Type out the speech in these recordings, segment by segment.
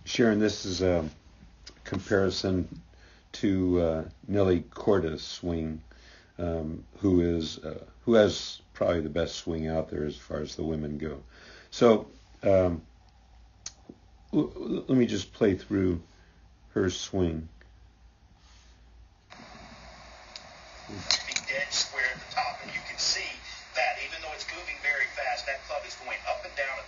Sharon, this is a comparison to Nelly Corda's swing, who has probably the best swing out there as far as the women go. So let me just play through her swing. Be dead square at the top, and you can see that even though it's moving very fast, that club is going up and down.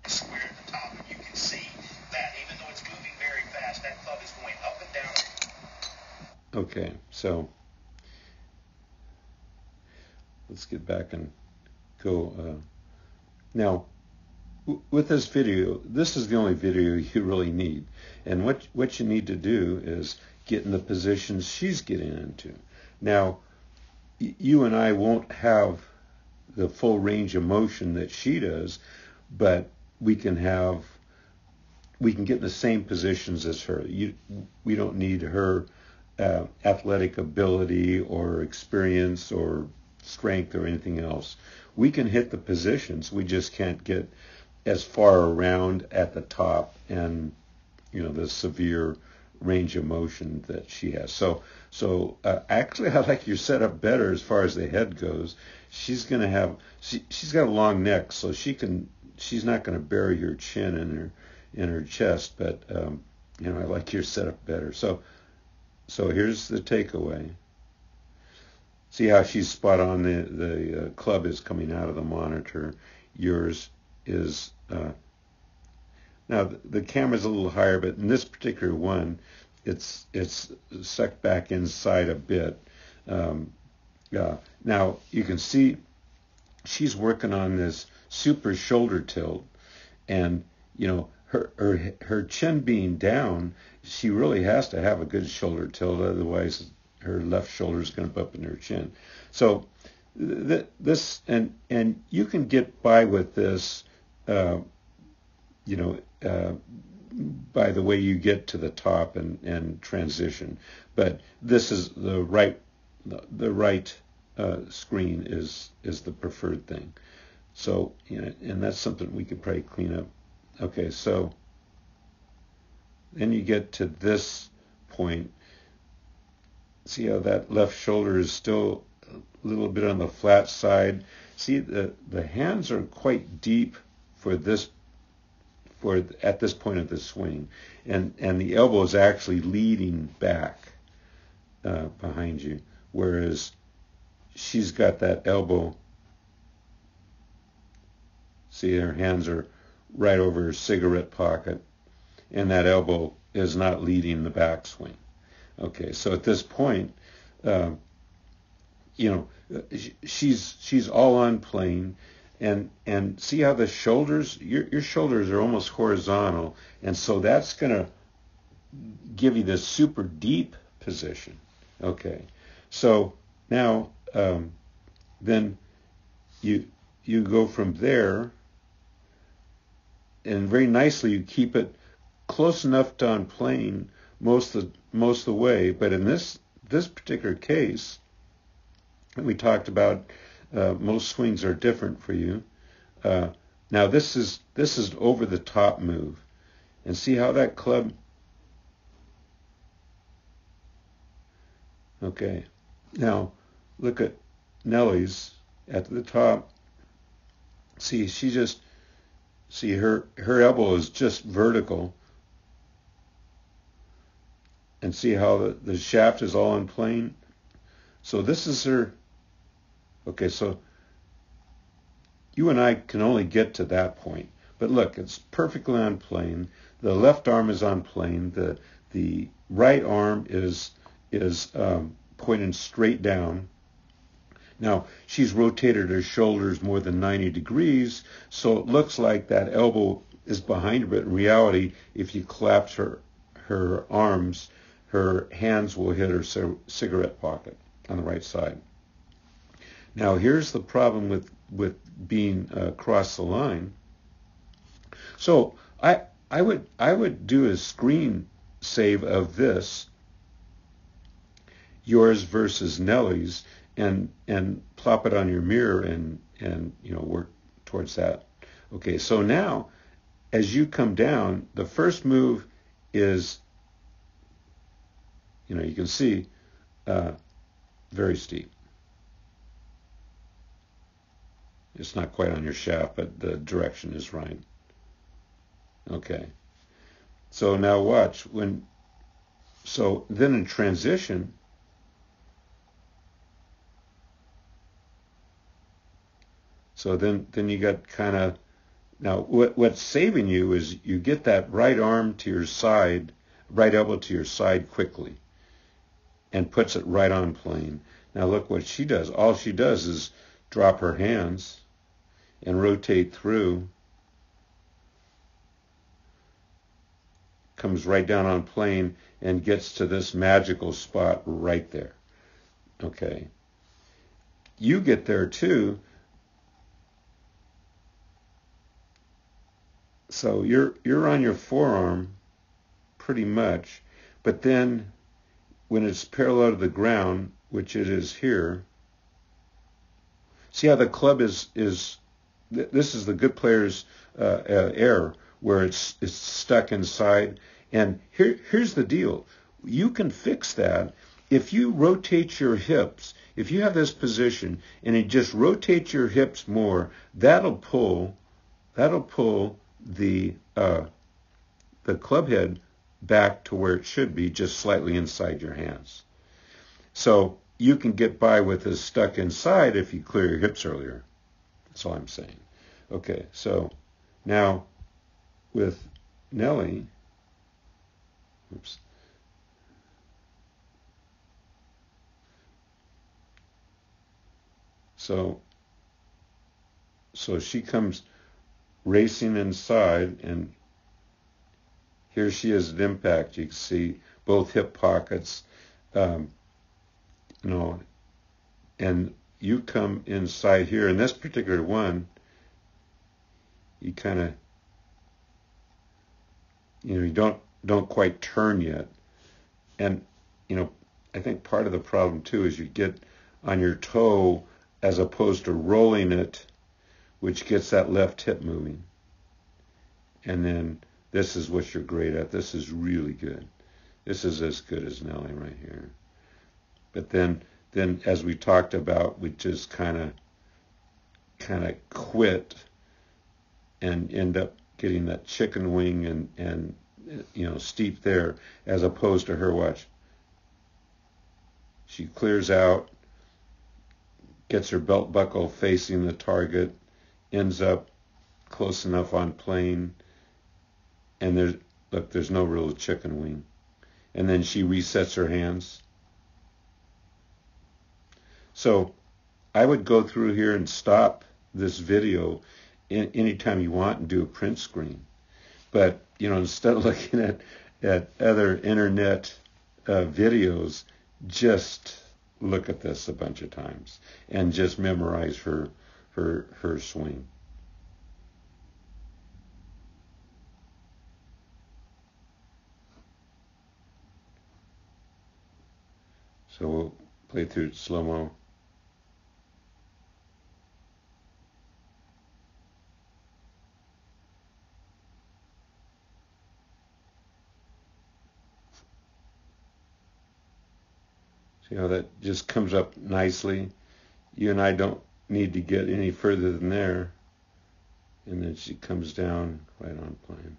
Square at the top, and you can see that even though it's moving very fast, that club is going up and down. Okay, so let's get back and go. Now, with this video, this is the only video you really need. And what you need to do is get in the positions she's getting into. Now, you and I won't have the full range of motion that she does, but we can get in the same positions as her. We don't need her athletic ability or experience or strength or anything else. We can hit the positions. We just can't get as far around at the top and the severe range of motion that she has. So actually, I like your setup better as far as the head goes. She's got a long neck, so she's not going to bury her chin in her chest. But I like your setup better. So here's the takeaway. See how she's spot on. The club is coming out of the monitor. Yours is now the camera's a little higher, but in this particular one, it's sucked back inside a bit. Now you can see she's working on this super shoulder tilt, and her chin being down, she really has to have a good shoulder tilt, otherwise her left shoulder is going to bump in her chin. So this and you can get by with this, by the way you get to the top and transition. But this is the right screen is the preferred thing. So and that's something we could probably clean up. Okay, so then you get to this point. See how that left shoulder is still a little bit on the flat side. See, the hands are quite deep at this point of the swing, and the elbow is actually leading back behind you, whereas she's got that elbow. See, her hands are right over her cigarette pocket, and that elbow is not leading the backswing. Okay, so at this point, she's all on plane, and see how the shoulders, your shoulders are almost horizontal, and so that's going to give you this super deep position. Okay, so now then you go from there, and very nicely you keep it close enough to on plane most of the way. But in this particular case, we talked about most swings are different for you. Now this is over the top move, and see how that club. Okay, now look at Nelly's at the top. See, her elbow is just vertical. And see how the shaft is all in plane? So this is her. Okay, so you and I can only get to that point. But look, it's perfectly on plane. The left arm is on plane. The right arm is pointing straight down. Now, she's rotated her shoulders more than 90 degrees, so it looks like that elbow is behind her, but in reality, if you collapse her arms, her hands will hit her cigarette pocket on the right side. Now, here's the problem with being across the line. So I would do a screen save of this, yours versus Nelly's, and plop it on your mirror and work towards that. Okay, so now as you come down, the first move is, you can see, very steep. It's not quite on your shaft, but the direction is right. Okay. So now watch. So then in transition, so then you got kind of, now what's saving you is you get that right arm to your side, right elbow to your side quickly, and puts it right on plane. Now look what she does. All she does is drop her hands and rotate through, comes right down on plane and gets to this magical spot right there. Okay. You get there too. So you're on your forearm pretty much, but then when it's parallel to the ground, which it is here, see how the club is this is the good player's error, where it's stuck inside. And here's the deal. You can fix that if you rotate your hips. If you have this position and you just rotate your hips more, that'll pull the club head back to where it should be, just slightly inside your hands. So you can get by with this stuck inside if you clear your hips earlier. That's all I'm saying. Okay, so now with Nelly, oops. So she comes racing inside, and here she is at impact. You can see both hip pockets, and you come inside here. In this particular one, you kind of, you don't quite turn yet. And, I think part of the problem too is you get on your toe as opposed to rolling it, which gets that left hip moving. And then this is what you're great at. This is really good. This is as good as Nelly right here. But then as we talked about, we just kind of quit and end up getting that chicken wing and steep there, as opposed to her. Watch. She clears out, gets her belt buckle facing the target, ends up close enough on plane, and there's no real chicken wing. And then she resets her hands. So I would go through here and stop this video anytime you want and do a print screen. But, instead of looking at other internet videos, just look at this a bunch of times and just memorize her swing. So we'll play through slow-mo. See how that just comes up nicely? You and I don't need to get any further than there. And then she comes down right on plane.